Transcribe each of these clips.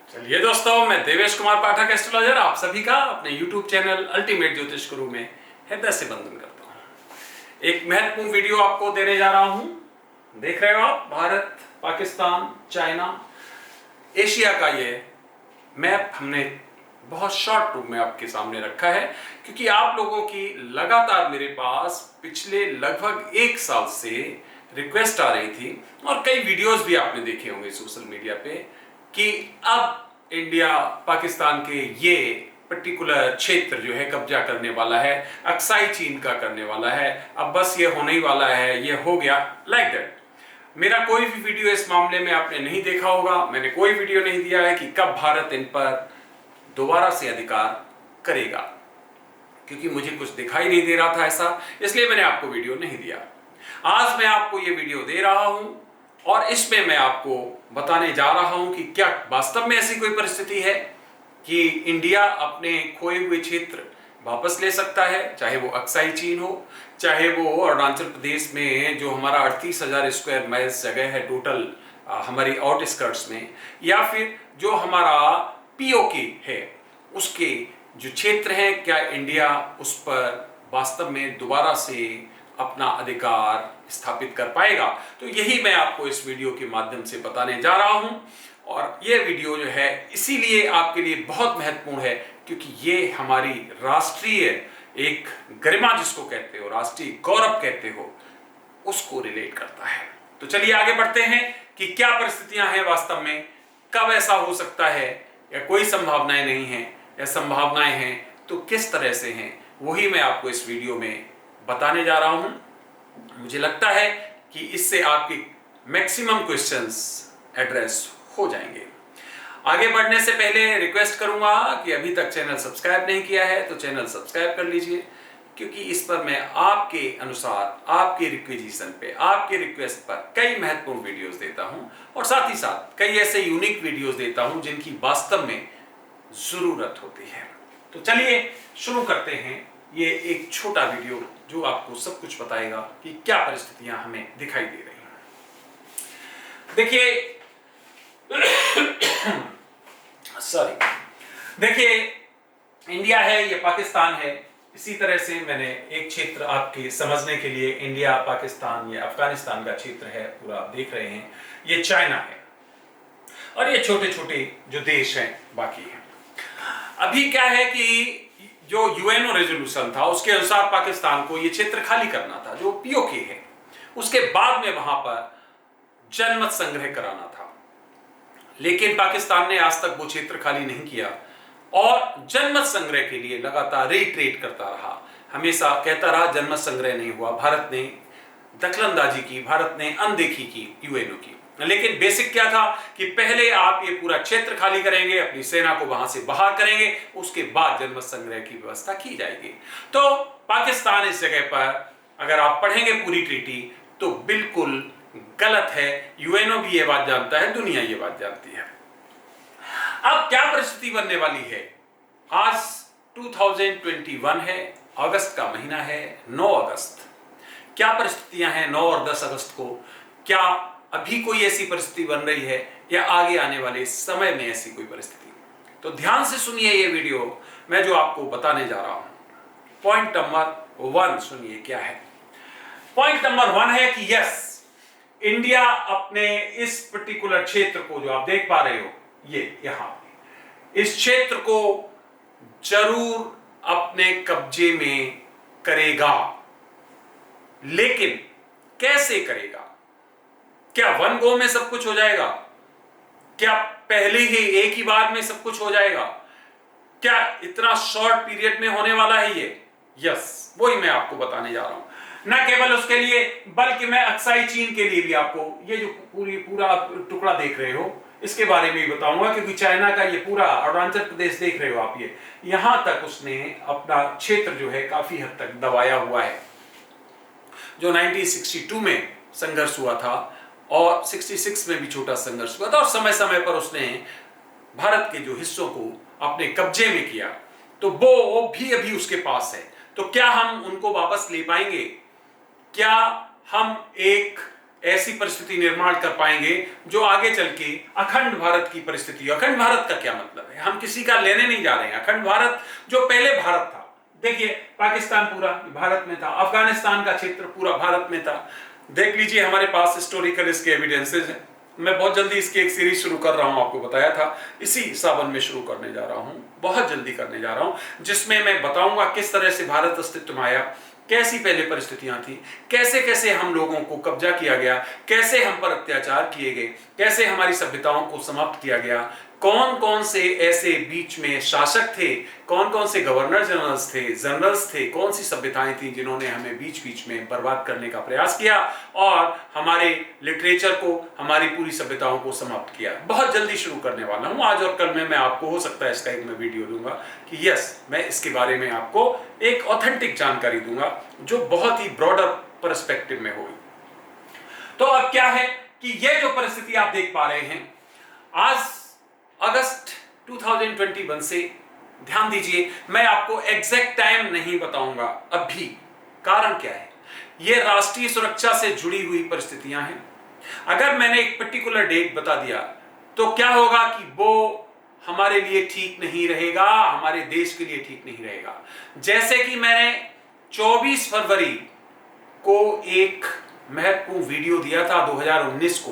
चलिए दोस्तों, मैं देवेश कुमार पाठक एस्ट्रोलॉजर आप सभी का अपने YouTube चैनल अल्टीमेट ज्योतिष गुरु में हृदय से वंदन करता हूँ। एक महत्वपूर्ण वीडियो आपको देने जा रहा हूँ। देख रहे हो आप, भारत, पाकिस्तान, चाइना, एशिया का ये मैप हमने बहुत शॉर्ट रूप में आपके सामने रखा है, क्योंकि आप लोगों की लगातार मेरे पास पिछले लगभग 1 साल से रिक्वेस्ट आ रही थी और कई वीडियोस भी आपने देखे होंगे सोशल मीडिया पे कि अब इंडिया पाकिस्तान के ये पर्टिकुलर क्षेत्र जो है कब्जा करने वाला है, अक्साई चीन का करने वाला है, अब बस ये होने ही वाला है, ये हो गया, लाइक दैट। मेरा कोई भी वीडियो इस मामले में आपने नहीं देखा होगा। मैंने कोई वीडियो नहीं दिया है कि कब भारत इन पर दोबारा से अधिकार करेगा, क्योंकि मुझे कुछ दिखाई नहीं दे रहा था ऐसा, इसलिए मैंने आपको वीडियो नहीं दिया। आज मैं आपको ये वीडियो दे रहा हूं और इसमें मैं आपको बताने जा रहा हूं कि क्या वास्तव में ऐसी कोई परिस्थिति है कि इंडिया अपने खोए हुए क्षेत्र वापस ले सकता है, चाहे वो अक्साई चीन हो, चाहे वो अरुणाचल प्रदेश में जो हमारा 38,000 स्क्वायर माइल्स जगह है टोटल हमारी आउटस्कर्ट्स में, या फिर जो हमारा पीओके है उसके जो क्षेत्र हैं, क्या इंडिया उस पर वास्तव में दोबारा से अपना अधिकार स्थापित कर पाएगा। तो यही मैं आपको इस वीडियो के माध्यम से बताने जा रहा हूं। और ये वीडियो जो है इसीलिए आपके लिए बहुत महत्वपूर्ण है क्योंकि ये हमारी राष्ट्रीय एक गरिमा जिसको कहते हो, राष्ट्रीय गौरव कहते हो, उसको रिलेट करता है। तो चलिए आगे बढ़ते हैं कि क्या परिस्थितियां हैं वास्तव में, कब ऐसा हो सकता है, या कोई संभावनाएं नहीं है, या संभावनाएं हैं तो किस तरह से हैं, वही मैं आपको इस वीडियो में बताने जा रहा हूं। मुझे लगता है कि इससे आपके मैक्सिमम क्वेश्चंस एड्रेस हो जाएंगे। आगे बढ़ने से पहले रिक्वेस्ट करूंगा कि अभी तक चैनल सब्सक्राइब नहीं किया है तो चैनल सब्सक्राइब कर लीजिए, क्योंकि इस पर मैं आपके अनुसार, आपके रिक्वेजिशन पे, आपके रिक्वेस्ट पर कई महत्वपूर्ण वीडियोस देता हूं और साथ ही साथ कई ऐसे यूनिक वीडियोस देता हूं जिनकी वास्तव में जरूरत होती है। तो चलिए शुरू करते हैं ये एक छोटा वीडियो जो आपको सब कुछ बताएगा कि क्या परिस्थितियां हमें दिखाई दे रही हैं। देखिए देखिए, इंडिया है, ये पाकिस्तान है। इसी तरह से मैंने एक क्षेत्र आपके समझने के लिए, इंडिया, पाकिस्तान, ये अफगानिस्तान का क्षेत्र है पूरा, आप देख रहे हैं, ये चाइना है और ये छोटे छोटे जो देश हैं बाकी हैं। अभी क्या है कि जो यूएनओ रेजोल्यूशन था उसके अनुसार पाकिस्तान को ये क्षेत्र खाली करना था, जो पीओके है, उसके बाद में वहां पर जनमत संग्रह कराना था। लेकिन पाकिस्तान ने आज तक वो क्षेत्र खाली नहीं किया और जनमत संग्रह के लिए लगातार रिट्रेट करता रहा, हमेशा कहता रहा जनमत संग्रह नहीं हुआ। भारत ने दखलंदाजी की, भारत ने अनदेखी की यूएनओ की। लेकिन बेसिक क्या था कि पहले आप ये पूरा क्षेत्र खाली करेंगे, अपनी सेना को वहां से बाहर करेंगे, उसके बाद जनमत संग्रह की व्यवस्था की जाएगी। तो पाकिस्तान इस जगह पर अगर आप पढ़ेंगे पूरी ट्रीटी तो बिल्कुल गलत है। यूएनओ भी ये बात जानता है, दुनिया ये बात जानती है। अब क्या परिस्थिति बनने वाली है, आज 2021 है, अगस्त का महीना है, 9 अगस्त। क्या परिस्थितियां हैं 9 और 10 अगस्त को, क्या अभी कोई ऐसी परिस्थिति बन रही है या आगे आने वाले समय में ऐसी कोई परिस्थिति? तो ध्यान से सुनिए ये वीडियो, मैं जो आपको बताने जा रहा हूं। पॉइंट नंबर 1 सुनिए क्या है। पॉइंट नंबर 1 है कि यस, इंडिया अपने इस पर्टिकुलर क्षेत्र को जो आप देख पा रहे हो, ये यहां, इस क्षेत्र को जरूर अपने कब्जे में करेगा। लेकिन कैसे करेगा? क्या वन गो में सब कुछ हो जाएगा? क्या पहले ही एक ही बार में सब कुछ हो जाएगा? क्या इतना शॉर्ट पीरियड में होने वाला है ये? यस, वही मैं आपको बताने जा रहा हूं। न केवल उसके लिए, बल्कि मैं अक्साई चीन के लिए भी आपको ये जो पूरा टुकड़ा देख रहे हो इसके बारे में भी बताऊंगा, क्योंकि चाइना का ये पूरा अरुणाचल प्रदेश देख रहे हो आप, ये यहां तक उसने अपना क्षेत्र जो है काफी हद तक दबाया हुआ है। जो 1962 में संघर्ष हुआ था और 66 में भी छोटा संघर्ष हुआ था, और समय समय पर उसने भारत के जो हिस्सों को अपने कब्जे में किया, तो वो भी अभी उसके पास है। तो क्या हम उनको वापस ले पाएंगे? क्या हम एक ऐसी परिस्थिति निर्माण कर पाएंगे जो आगे चल के अखंड भारत की परिस्थिति। अखंड भारत का क्या मतलब है? हम किसी का लेने नहीं जा रहे हैं। अखंड भारत जो पहले भारत था, देखिए पाकिस्तान पूरा भारत में था, अफगानिस्तान का क्षेत्र पूरा भारत में था। देख लीजिए, हमारे पास हिस्टोरिकल इसके एविडेंसेस हैं। मैं बहुत जल्दी इसकी एक सीरीज शुरू कर रहा हूं, आपको बताया था, इसी सावन में शुरू करने जा रहा हूं, बहुत जल्दी करने जा रहा हूं, जिसमें मैं बताऊंगा किस तरह से भारत अस्तित्व में आया, कैसी पहले परिस्थितियां थी, कैसे कैसे हम लोगों को कब्जा किया गया, कैसे हम पर अत्याचार किए गए, कैसे हमारी सभ्यताओं को समाप्त किया गया, कौन कौन से ऐसे बीच में शासक थे, कौन कौन से गवर्नर जनरल्स थे, कौन सी सभ्यताएं थी जिन्होंने हमें बीच बीच में बर्बाद करने का प्रयास किया और हमारे लिटरेचर को, हमारी पूरी सभ्यताओं को समाप्त किया। बहुत जल्दी शुरू करने वाला हूं, आज और कल में मैं आपको, हो सकता है इसका एक मैं वीडियो दूंगा कि यस, मैं इसके बारे में आपको एक ऑथेंटिक जानकारी दूंगा जो बहुत ही ब्रॉडर पर्सपेक्टिव में होगी। तो अब क्या है कि ये जो परिस्थिति आप देख पा रहे हैं, आज अगस्त 2021 से, ध्यान दीजिए, मैं आपको एग्जैक्ट टाइम नहीं बताऊंगा अभी। कारण क्या है? ये राष्ट्रीय सुरक्षा से जुड़ी हुई परिस्थितियां हैं। अगर मैंने एक पर्टिकुलर डेट बता दिया तो क्या होगा कि वो हमारे लिए ठीक नहीं रहेगा, हमारे देश के लिए ठीक नहीं रहेगा। जैसे कि मैंने 24 फरवरी को एक महत्वपूर्ण वीडियो दिया था 2019 को,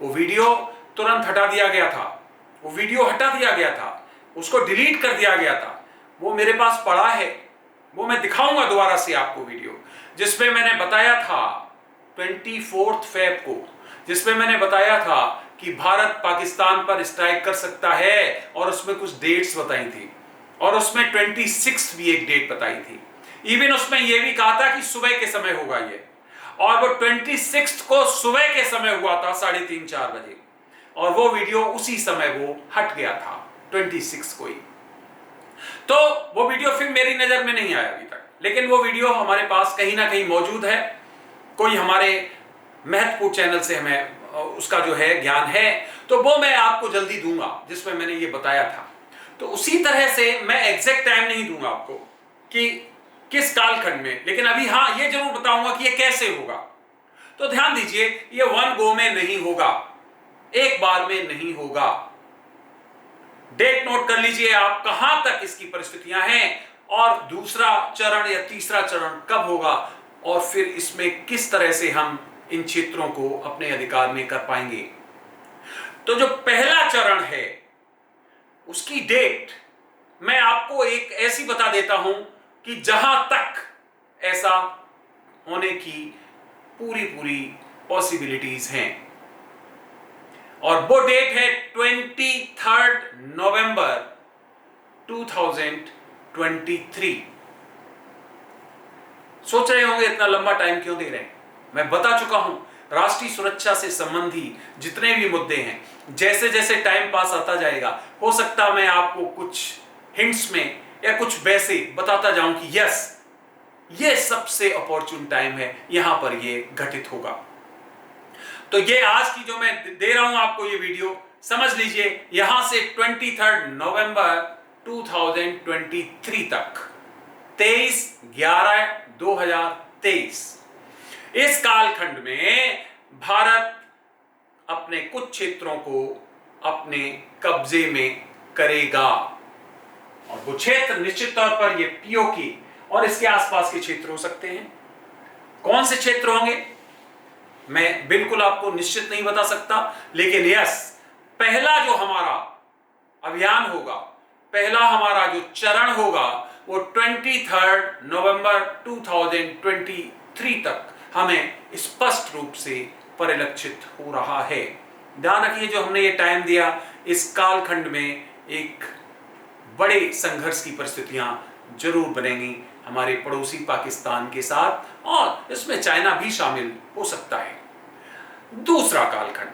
वो वीडियो तुरंत हटा दिया गया था, वो वीडियो हटा दिया गया था, उसको डिलीट कर दिया गया था। वो मेरे पास पड़ा है, वो मैं दिखाऊंगा दोबारा से आपको वीडियो, जिसमें मैंने बताया था 24 फेब को, जिसमें मैंने बताया था कि भारत पाकिस्तान पर स्ट्राइक कर सकता है, और उसमें कुछ डेट्स बताई थी, और उसमें 26 भी एक डेट बताई थी। इवन उसमें यह भी कहा था कि सुबह के समय होगा ये, और वो 26 को सुबह के समय हुआ था 3:30-4 बजे, और वो वीडियो उसी समय वो हट गया था 26 को ही। तो वो वीडियो फिर मेरी नजर में नहीं आया अभी तक, लेकिन वो वीडियो हमारे पास कहीं ना कहीं मौजूद है। कोई हमारे महत्वपूर्ण चैनल से हमें उसका जो है ज्ञान है, तो वो मैं आपको जल्दी दूंगा, जिसमें मैंने ये बताया था। तो उसी तरह से मैं एग्जैक्ट टाइम नहीं दूंगा आपको कि किस कालखंड में, लेकिन अभी हाँ ये जरूर बताऊंगा कि ये कैसे होगा। तो ध्यान दीजिए, ये वन गो में नहीं होगा, एक बार में नहीं होगा। डेट नोट कर लीजिए आप, कहां तक इसकी परिस्थितियां हैं, और दूसरा चरण या तीसरा चरण कब होगा, और फिर इसमें किस तरह से हम इन क्षेत्रों को अपने अधिकार में कर पाएंगे। तो जो पहला चरण है उसकी डेट मैं आपको एक ऐसी बता देता हूं कि जहां तक ऐसा होने की पूरी पूरी पॉसिबिलिटीज हैं, और वो डेट है 23 नवंबर 2023। सोच रहे होंगे इतना लंबा टाइम क्यों दे रहे हैं? मैं बता चुका हूं, राष्ट्रीय सुरक्षा से संबंधी जितने भी मुद्दे हैं, जैसे जैसे टाइम पास आता जाएगा, हो सकता मैं आपको कुछ हिंट्स में या कुछ वैसे बताता जाऊं कि यस, ये सबसे अपॉर्चुन टाइम है, यहां पर ये घटित होगा। तो ये आज की जो मैं दे रहा हूं आपको ये वीडियो, समझ लीजिए, यहां से 23 नवंबर 2023 तक, 23/11/2023, इस कालखंड में भारत अपने कुछ क्षेत्रों को अपने कब्जे में करेगा, और वो क्षेत्र निश्चित तौर पर ये पीओके और इसके आसपास के क्षेत्र हो सकते हैं। कौन से क्षेत्र होंगे मैं बिल्कुल आपको निश्चित नहीं बता सकता, लेकिन यस, पहला जो हमारा अभियान होगा, पहला हमारा जो चरण होगा, वो 23 नवंबर 2023 तक हमें स्पष्ट रूप से परिलक्षित हो रहा है। ध्यान रखिए, जो हमने ये टाइम दिया, इस कालखंड में एक बड़े संघर्ष की परिस्थितियां जरूर बनेंगी हमारे पड़ोसी पाकिस्तान के साथ, और इसमें चाइना भी शामिल हो सकता है। दूसरा कालखंड,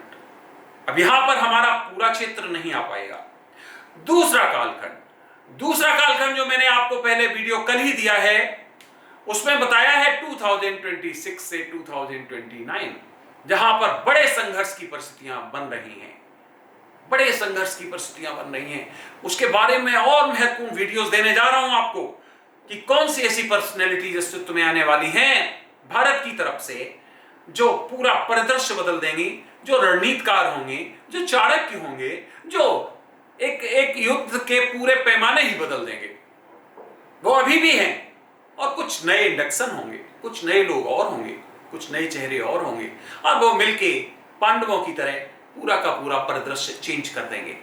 अब यहां पर हमारा पूरा क्षेत्र नहीं आ पाएगा। दूसरा कालखंड जो मैंने आपको पहले वीडियो कल ही दिया है, उसमें बताया है 2026 से 2029, जहां पर बड़े संघर्ष की परिस्थितियां बन रही हैं, बड़े संघर्ष की परिस्थितियां बन रही हैं। उसके बारे में और महत्वपूर्ण वीडियोस देने जा रहा हूं आपको कि कौन सी ऐसी पर्सनैलिटीज अस्तित्व में आने वाली हैं भारत की तरफ से, जो पूरा परिदृश्य बदल देंगी, जो रणनीतिकार होंगे, जो चाणक्य होंगे, जो एक युद्ध के पूरे पैमाने ही बदल देंगे, वो अभी भी हैं। और कुछ नए इंडक्शन होंगे, कुछ नए लोग और होंगे, कुछ नए चेहरे और होंगे, और वो मिलके पांडवों की तरह पूरा का पूरा परिदृश्य चेंज कर देंगे।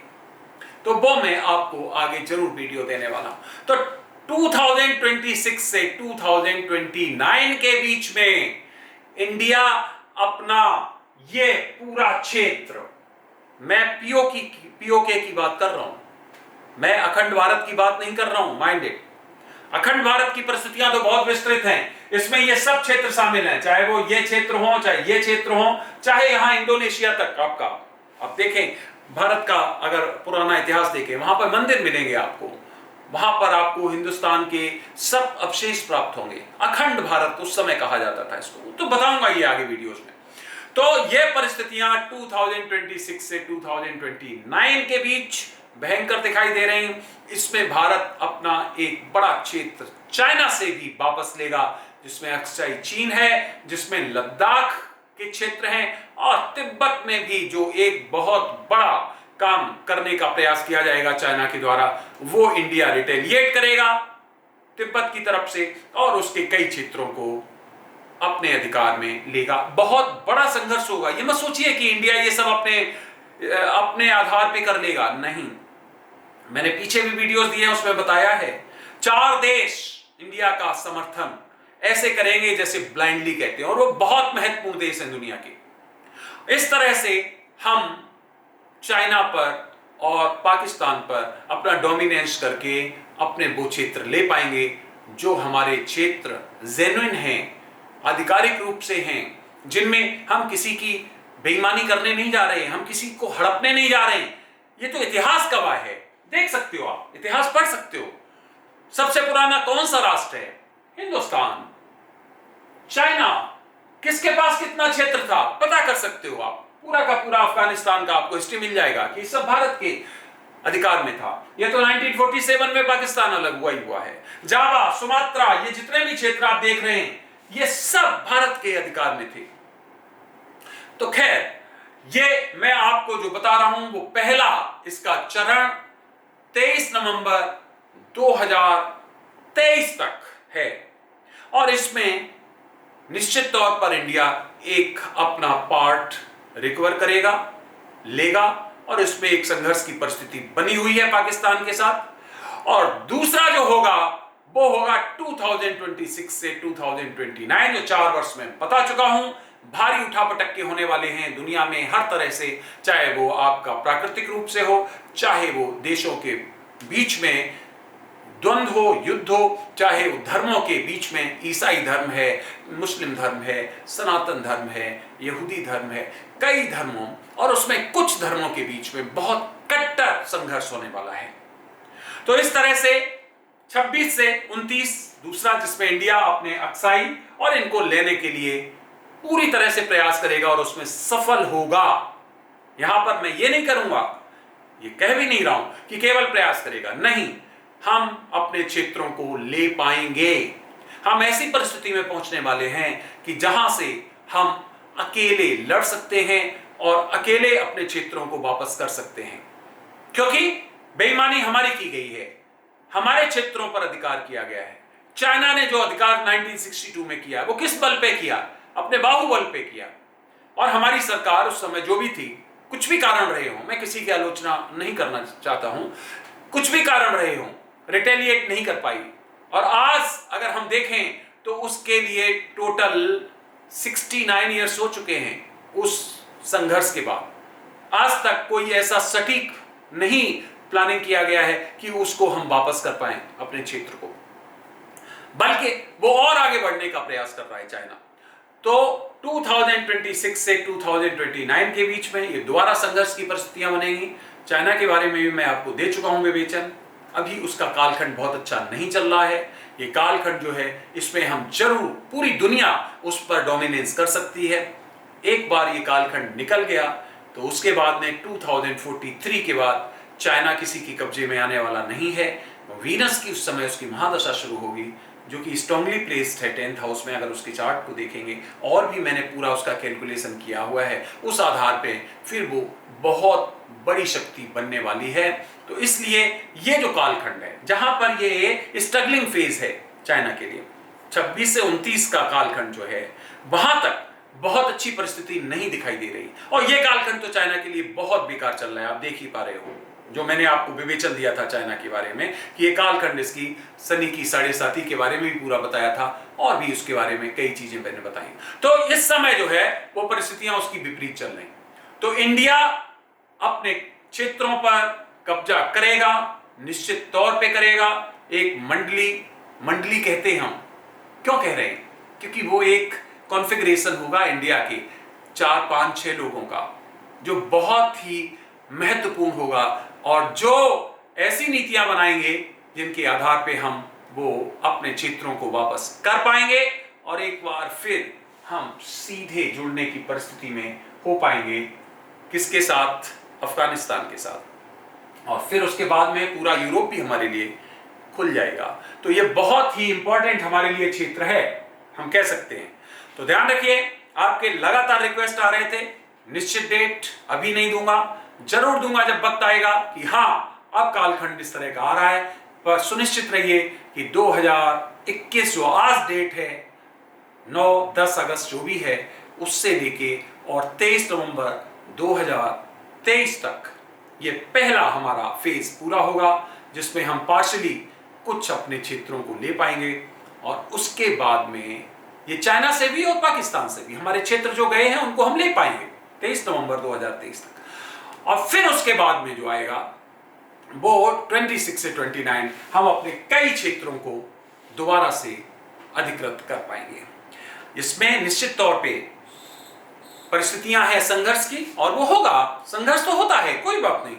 तो वो मैं आपको आगे जरूर वीडियो देने वाला हूं। तो 2026 से 2029 के बीच में इंडिया अपना ये पूरा क्षेत्र, मैं पीओके की बात कर रहा हूं, मैं अखंड भारत की बात नहीं कर रहा हूं, माइंडेड। अखंड भारत की परिस्थितियां तो बहुत विस्तृत हैं, इसमें ये सब क्षेत्र शामिल हैं, चाहे वो ये क्षेत्र हो, चाहे ये क्षेत्र हो, चाहे यहां इंडोनेशिया तक आपका। आप देखें भारत का अगर पुराना इतिहास देखें, वहां पर मंदिर मिलेंगे आपको, वहां पर आपको हिंदुस्तान के सब अवशेष प्राप्त होंगे। अखंड भारत उस समय कहा जाता था इसको, तो बताऊंगा ये आगे वीडियोस में। तो ये परिस्थितियां 2026 से 2029 के बीच भयंकर दिखाई दे रही हैं। इसमें भारत अपना एक बड़ा क्षेत्र चाइना से भी वापस लेगा, जिसमें अक्साई चीन है, जिसमें लद्दाख के क्षेत्र हैं, और तिब्बत में भी जो एक बहुत बड़ा काम करने का प्रयास किया जाएगा चाइना के द्वारा, वो इंडिया रिटेलिएट करेगा तिब्बत की तरफ से और उसके कई क्षेत्रों को अपने अधिकार में लेगा। बहुत बड़ा संघर्ष होगा। ये मत सोचिए कि इंडिया ये सब अपने आधार पे कर लेगा, नहीं। मैंने पीछे भी वीडियोस दिए हैं, उसमें बताया है 4 देश इंडिया का समर्थन ऐसे करेंगे जैसे ब्लाइंडली कहते हैं, और वो बहुत महत्वपूर्ण देश हैं दुनिया के। इस तरह से हम चाइना पर और पाकिस्तान पर अपना डोमिनेंस करके अपने वो क्षेत्र ले पाएंगे जो हमारे क्षेत्र जेन्युइन हैं, आधिकारिक रूप से हैं, जिनमें हम किसी की बेईमानी करने नहीं जा रहे हैं, हम किसी को हड़पने नहीं जा रहे हैं। ये तो इतिहास गवाह है, देख सकते हो आप, इतिहास पढ़ सकते हो। सबसे पुराना कौन सा राष्ट्र है? हिंदुस्तान। चाइना किसके पास कितना क्षेत्र था पता कर सकते हो आप, पूरा का पूरा अफगानिस्तान का आपको हिस्ट्री मिल जाएगा कि सब भारत के अधिकार में था। ये तो 1947 में पाकिस्तान अलग हुआ है। जावा, सुमात्रा, ये जितने भी क्षेत्र आप देख रहे हैं, ये सब भारत के अधिकार में थे। तो खैर, ये मैं आपको जो बता रहा हूं वो पहला इसका चरण 23 नवंबर 2023 तक है, और इसमें निश्चित तौर पर इंडिया एक अपना पार्ट रिकवर करेगा, लेगा, और इसमें एक संघर्ष की परिस्थिति बनी हुई है पाकिस्तान के साथ। और दूसरा जो होगा वो होगा 2026 से 2029, जो 4 वर्ष में बता चुका हूं, भारी उठापटक के होने वाले हैं दुनिया में हर तरह से, चाहे वो आपका प्राकृतिक रूप से हो, चाहे वो देशों के बीच में द्वंद्व हो, युद्ध हो, चाहे वो धर्मों के बीच में, ईसाई धर्म है, मुस्लिम धर्म है, सनातन धर्म है, यहूदी धर्म है, कई धर्मों और उसमें कुछ धर्मों के बीच में बहुत कट्टर संघर्ष होने वाला है। तो इस तरह से 26 से 29 दूसरा, जिसमें इंडिया अपने अक्साई और इनको लेने के लिए पूरी तरह से प्रयास करेगा और उसमें सफल होगा। यहां पर मैं ये नहीं करूंगा, ये कह भी नहीं रहा हूं कि केवल प्रयास करेगा, नहीं, हम अपने क्षेत्रों को ले पाएंगे। हम ऐसी परिस्थिति में पहुंचने वाले हैं कि जहां से हम अकेले लड़ सकते हैं और अकेले अपने क्षेत्रों को वापस कर सकते हैं, क्योंकि बेईमानी हमारी की गई है, हमारे क्षेत्रों पर अधिकार किया गया है। चाइना ने जो अधिकार 1962 में किया, वो किस बल पे किया? अपने बाहुबल पे किया। और हमारी सरकार उस समय जो भी थी, कुछ भी कारण रहे हो, मैं किसी की आलोचना नहीं करना चाहता हूं, कुछ भी कारण रहे हो, रिटेलिएट नहीं कर पाई। और आज अगर हम देखें तो उसके लिए टोटल 69 ईयर्स हो चुके हैं उस संघर्ष के बाद। आज तक कोई ऐसा सटीक नहीं प्लानिंग किया गया है कि उसको हम वापस कर पाएं अपने क्षेत्र को, बल्कि वो और आगे बढ़ने का प्रयास कर रहा है चाइना। तो 2026 से 2029 के बीच में ये दोबारा संघर्ष की परिस्थितियां बनेंगी। चाइना के बारे में भी मैं आपको दे चुका हूं विवेचन। अभी उसका कालखंड बहुत अच्छा नहीं चल रहा है। ये कालखंड जो है, इसमें हम जरूर, पूरी दुनिया उस पर डोमिनेंस कर सकती है। एक बार ये कालखंड निकल गया तो उसके बाद में 2043 के बाद चाइना किसी के कब्जे में आने वाला नहीं है। वीनस की उस समय उसकी महादशा शुरू होगी, जो कि स्ट्रांगली प्लेस्ड है 10th हाउस में, अगर उसके चार्ट को देखेंगे और भी मैंने पूरा उसका कैलकुलेशन किया हुआ है, उस आधार पे फिर वो बहुत बड़ी शक्ति बनने वाली है। तो इसलिए ये जो कालखंड है जहां पर ये स्ट्रगलिंग फेज है चाइना के लिए, 26 से 29 का कालखंड जो है, वहां तक बहुत अच्छी परिस्थिति नहीं दिखाई दे रही। और ये कालखंड तो चाइना के लिए बहुत बेकार चल रहा है, आप देख ही पा रहे हो। जो मैंने आपको विवेचन दिया था चाइना के बारे में कि ये कालखंड, इसकी शनि की 7.5 के बारे में भी पूरा बताया था, और भी उसके बारे में कई चीजें मैंने बताई। तो इस समय जो है वो परिस्थितियां उसकी विपरीत चल रही। तो इंडिया अपने क्षेत्रों पर कब्जा करेगा, निश्चित तौर पे करेगा। एक मंडली कहते हैं हम, क्यों कह रहे हैं? क्योंकि वो एक कॉन्फ़िगरेशन होगा इंडिया के 4, 5, 6 लोगों का, जो बहुत ही महत्वपूर्ण होगा, और जो ऐसी नीतियां बनाएंगे जिनके आधार पे हम वो अपने क्षेत्रों को वापस कर पाएंगे, और एक बार फिर हम सीधे जुड़ने की परिस्थिति में हो पाएंगे। किसके साथ? अफगानिस्तान के साथ। और फिर उसके बाद में पूरा यूरोप भी हमारे लिए खुल जाएगा। तो ये बहुत ही इंपॉर्टेंट हमारे लिए क्षेत्र है, हम कह सकते हैं। तो ध्यान रखिए, आपके लगातार रिक्वेस्ट आ रहे थे, निश्चित डेट अभी नहीं दूंगा, जरूर दूंगा जब वक्त आएगा कि हाँ अब कालखंड इस तरह का आ रहा है। पर सुनिश्चित रहिए कि 2021 जो आज डेट है, 9-10 अगस्त जो भी है, उससे लेके और 23 नवंबर 2023 तक ये पहला हमारा फेज पूरा होगा, जिसमें हम पार्शली कुछ अपने क्षेत्रों को ले पाएंगे। और उसके बाद में ये चाइना से भी और पाकिस्तान से भी हमारे क्षेत्र जो गए हैं उनको हम ले पाएंगे 23 नवंबर 2023 तक। और फिर उसके बाद में जो आएगा वो 26 से 29 हम अपने कई क्षेत्रों को दोबारा से अधिकृत कर पाएंगे। इसमें निश्चित तौर पे परिस्थितियां हैं संघर्ष की, और वो होगा, संघर्ष तो होता है, कोई बात नहीं,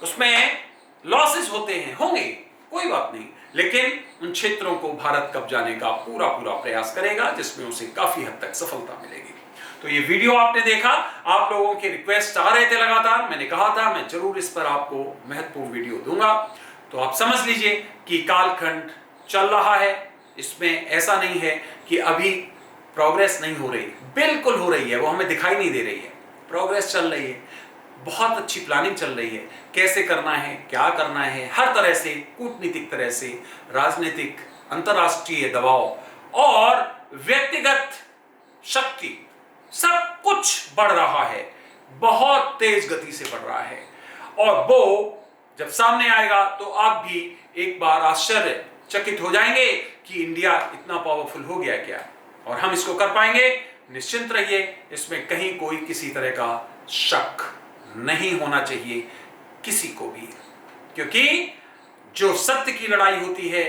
उसमें लॉसेस होते हैं, होंगे, कोई बात नहीं, लेकिन उन क्षेत्रों को भारत कब्जाने का पूरा प्रयास करेगा, जिसमें उसे काफी हद तक सफलता मिलेगी। तो ये वीडियो आपने देखा, आप लोगों के रिक्वेस्ट आ रहे थे लगातार, मैंने कहा था मैं जरूर इस पर आपको महत्वपूर्ण वीडियो दूंगा। तो आप समझ लीजिए कि कालखंड चल रहा है, इसमें ऐसा नहीं है कि अभी प्रोग्रेस नहीं हो रही, बिल्कुल हो रही है, वो हमें दिखाई नहीं दे रही है, प्रोग्रेस चल रही है, बहुत अच्छी प्लानिंग चल रही है, कैसे करना है, क्या करना है, हर तरह से, कूटनीतिक तरह से, राजनीतिक, अंतरराष्ट्रीय दबाव और व्यक्तिगत शक्ति, सब कुछ बढ़ रहा है, बहुत तेज गति से बढ़ रहा है। और वो जब सामने आएगा तो आप भी एक बार आश्चर्यचकित हो जाएंगे कि इंडिया इतना पावरफुल हो गया क्या, और हम इसको कर पाएंगे। निश्चिंत रहिए, इसमें कहीं कोई किसी तरह का शक नहीं होना चाहिए किसी को भी, क्योंकि जो सत्य की लड़ाई होती है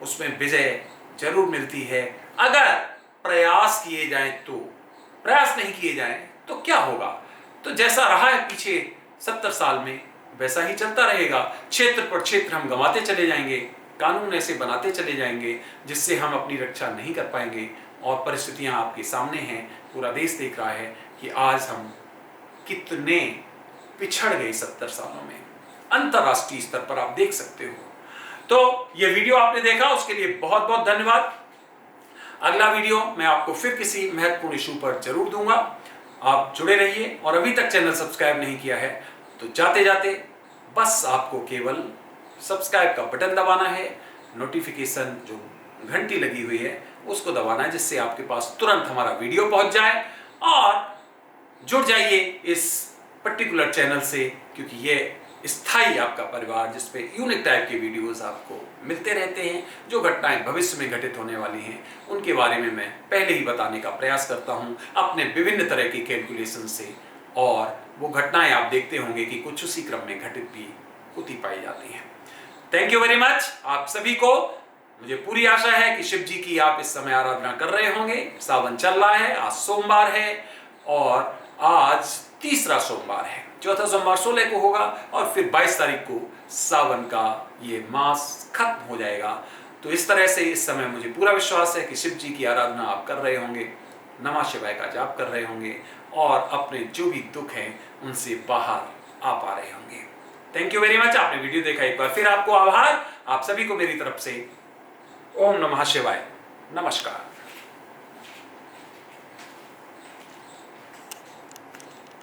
उसमें विजय जरूर मिलती है, अगर प्रयास किए जाएं तो। प्रयास नहीं किए जाएं तो क्या होगा? तो जैसा रहा है पिछले 70 साल में वैसा ही चलता रहेगा। क्षेत्र पर क्षेत्र हम गंवाते चले जाएंगे, कानून ऐसे बनाते चले जाएंगे जिससे हम अपनी रक्षा नहीं कर पाएंगे। और परिस्थितियां आपके सामने हैं, पूरा देश देख रहा है कि आज हम कितने पिछड़ गए 70 सालों में, अंतरराष्ट्रीय स्तर पर आप देख सकते हो। तो ये वीडियो आपने देखा, उसके लिए बहुत बहुत धन्यवाद। अगला वीडियो मैं आपको फिर किसी महत्वपूर्ण इशू पर जरूर दूंगा। आप जुड़े रहिए, और अभी तक चैनल सब्सक्राइब नहीं किया है तो जाते जाते बस आपको केवल सब्सक्राइब का बटन दबाना है, नोटिफिकेशन जो घंटी लगी हुई है उसको दबाना है, जिससे आपके पास तुरंत हमारा वीडियो पहुंच जाए, और जुड़ जाइए इस पर्टिकुलर चैनल से, क्योंकि ये स्थायी आपका परिवार जिसपे यूनिक टाइप के वीडियोस आपको मिलते रहते हैं। जो घटनाएं भविष्य में घटित होने वाली हैं उनके बारे में मैं पहले ही बताने का प्रयास करता हूं अपने विभिन्न तरह की कैलकुलेशन से, और वो घटनाएं आप देखते होंगे कि कुछ उसी क्रम में घटित भी होती पाई जाती हैं। थैंक यू वेरी मच आप सभी को। मुझे पूरी आशा है कि शिव जी की आप इस समय आराधना कर रहे होंगे। सावन चल रहा है, आज सोमवार है, और आज तीसरा सोमवार है, चौथा सोमवार 16 को होगा, और फिर 22 तारीख को सावन का ये मास खत्म हो जाएगा। तो इस तरह से इस समय मुझे पूरा विश्वास है कि शिव जी की आराधना आप कर रहे होंगे, नमः शिवाय का जाप कर रहे होंगे, और अपने जो भी दुख हैं उनसे बाहर आ पा रहे होंगे। थैंक यू वेरी मच, आपने वीडियो देखा, एक बार फिर आपको आभार। आप सभी को मेरी तरफ से ओम नमः शिवाय। नमस्कार।